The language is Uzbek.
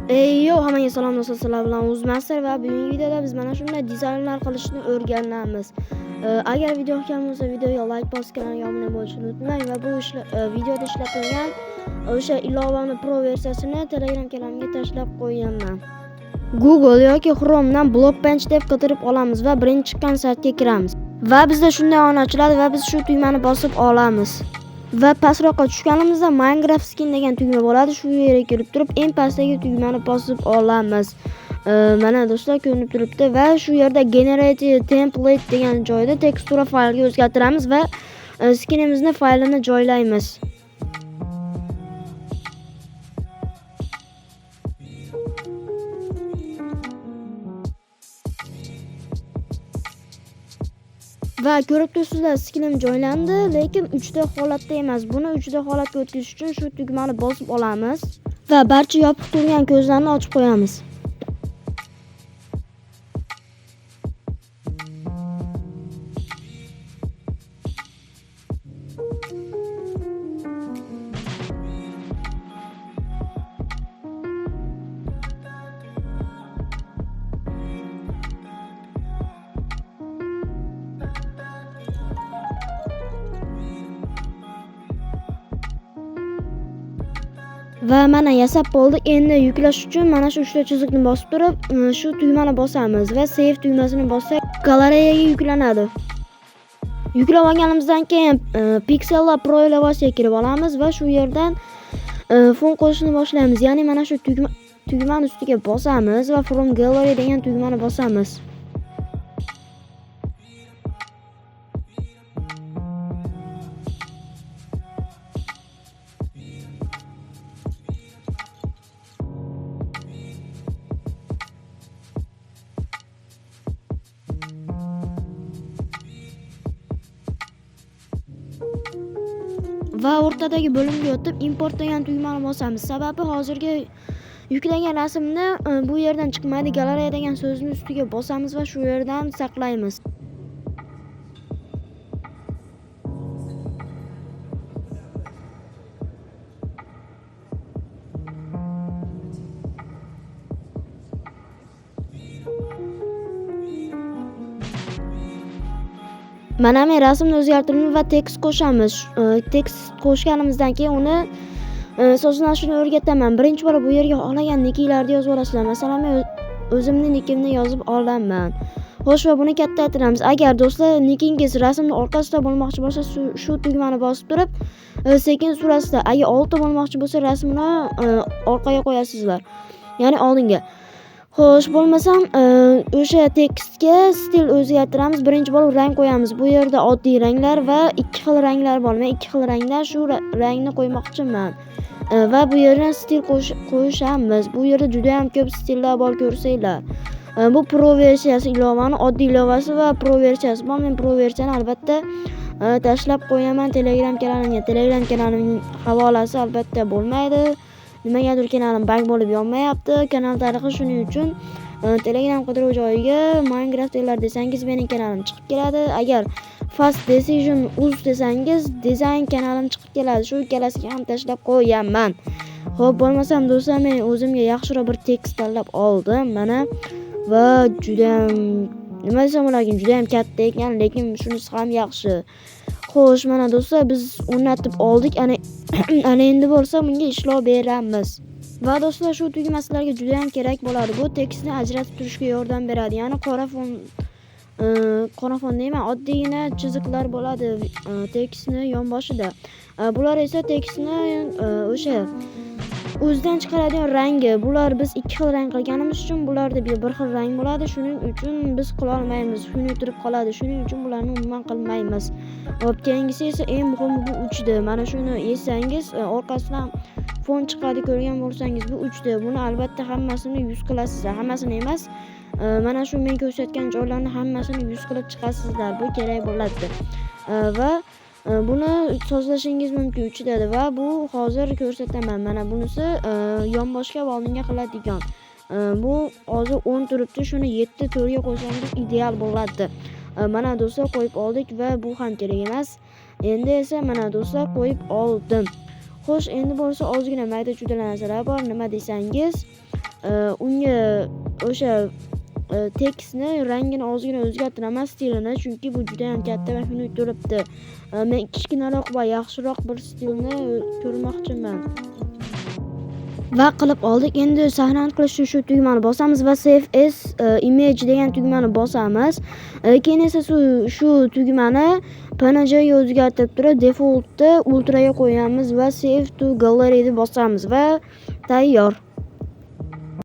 Yo, hammaga salom do'stlar, sizlar bilan Uzmaster va bugungi videoda biz mana shunday dizaynlar qilishni o'rganamiz. Agar video yoqqan bo'lsa, videoga like bosib, kanalga obuna bo'lishni unutmang va bu videoda ishlatilgan o'sha ilovani Pro versiyasini Telegram kanalimga tashlab qo'yaman. Google yoki Chromedan Blockbench deb qidirib olamiz va birinchi chiqqan saytga kiramiz. Va bizda shunday ona ochiladi va biz shu tugmani bosib olamiz. Va pastroqqa tushganimizda Minecraft skin degan tugma bo'ladi. Shu yerga kirib turib, eng pastdagi tugmani bosib olamiz. Mana do'stlar ko'rinib turibdi va shu yerda Generate Template degan joyda tekstura faylga o'zgartiramiz va skinimizni faylini joylaymiz. Va ko'rib turibsizlar, skinim joylandi, lekin 3D holatda emas. Buni 3D holatga o'tkazish uchun shu tugmani bosib olamiz va barcha yopiq turgan ko'zlarni ochib qo'yamiz. Va mana yasab bo'ldik. Endi yuklash uchun mana shu 3 ta chiziqni bosib turib, shu tugmani bosamiz va save tugmasini bossak, galereyaga yuklanadi. Yuklab olganimizdan keyin Pixellar Pro ilovasiga kirib olamiz va shu yerdan fon qo'shishni boshlaymiz. Ya'ni mana shu tugmani ustiga bosamiz va From Gallery degan tugmani bosamiz. Va o'rtadagi bo'limga o'tib import degan tugmani bosamiz. Sababi hozirgi yuklangan rasmni bu yerdan chiqmaydi. Galereya degan so'zni ustiga bosamiz va shu yerdan saqlaymiz. Mana men rasmni o'zgartiramiz va tekst qo'shamiz. Tekst qo'shganimizdan keyin uni sozlanishini o'rgataman. Birinchi bora bu yerga xohlagan nikinglarni yozib olasizlar. Masalan, men o'zimning nikimni yozib olaman. Xo'sh, va buni kattaytiramiz. Agar do'stlar nikingiz rasmning orqasida bo'lmoqchi bo'lsa, shu tugmani bosib turib, sekin surasizlar. Agar oldda bo'lmoqchi bo'lsa, rasmni orqaga qo'yasizlar. Ya'ni oldinga. Xo'sh, bo'lmasam o'sha tekstga stil o'zgartiramiz. Birinchi bo'lib rang qo'yamiz. Bu yerda oddiy ranglar va ikki xil ranglar bor. Men ikki xil rangdan shu rangni qo'ymoqchiman. Va bu yerdan stil qo'shamiz. Bu yerda juda ham ko'p stillar bor, ko'rsanglar. Bu Pro versiyasi ilovani, oddiy ilovasi va Pro versiyasi bor. Men Pro versiyani albatta tashlab qo'yaman Telegram kanalimga. Telegram kanalimning havolasi albatta bo'lmaydi. Nimagadir kanalim bug bo'lib yonmayapti. Kanal tarixi shuning uchun Telegram qidiruv joyiga Minecraft desangiz mening kanalim chiqib keladi. Agar Fast Decision Uz desangiz Design kanalim chiqib keladi. Shu ikkalasiga ham tashlab qo'yaman. Xo'p, bo'lmasam do'stlar, men o'zimga yaxshiroq bir tekst tanlab oldim. Mana va juda ham nima desam ularga juda ham katta ekan, lekin shunisi ham yaxshi. Xo'sh, mana do'stlar, biz o'rnatib oldik. Ana endi bo'lsa bunga ishlov beramiz. Va do'stlar, shu tugma sizlarga juda ham kerak bo'ladi. Bu tekstni ajratib turishga yordam beradi. Ya'ni qora fon deyman, oddiygina chiziqlar bo'ladi tekstni yonboshida. Bular esa tekstni o'sha o'zidan chiqaradigan rangi. Bular biz ikki xil rang qilganimiz uchun bularda bir xil rang bo'ladi. Shuning uchun biz qila olmaymiz. Xunuktirib qoladi. Shuning uchun bularni umuman qilmaymiz. Hop, keyingisi esa eng muhimi bu 3D. Mana shuni esangiz, orqasidan fon chiqadi, ko'rgan bo'lsangiz bu 3D. Buni albatta hammasini 100 qilasizlar. Hammasini emas, mana shu men ko'rsatgan joylarni hammasini 100 qilib chiqasizlar. Bu kerak bo'ladi. Va buni sozlashingiz mumkin 3D va bu hozir ko'rsataman. Mana bunisi yonboshga va oldinga qiladigan. Bu hozir 10 turibdi. Shuni 7 to'rga qo'ysangiz ideal bo'ladi. Mana do'stlar qo'yib oldik va bu ham kerak emas. Endi esa mana do'stlar qo'yib oldim. Xo'sh, endi bo'lsa ozgina mayda-chuyda narsalar bor. Nima desangiz, unga o'sha tekstni rangini ozgina o'zgartiraman, stilini, chunki bu juda ham katta va xunuk turibdi. Men kichkinaroq va yaxshiroq bir stilni ko'rmoqchiman. Va qilib oldik. Endi sahnani qilish uchun shu tugmani bosamiz va Save as image degan tugmani bosamiz. Keyin esa shu tugmani PNGga o'zgartirib turib, defaultni ultraga qo'yamiz va Save to gallery deb bosamiz va tayyor.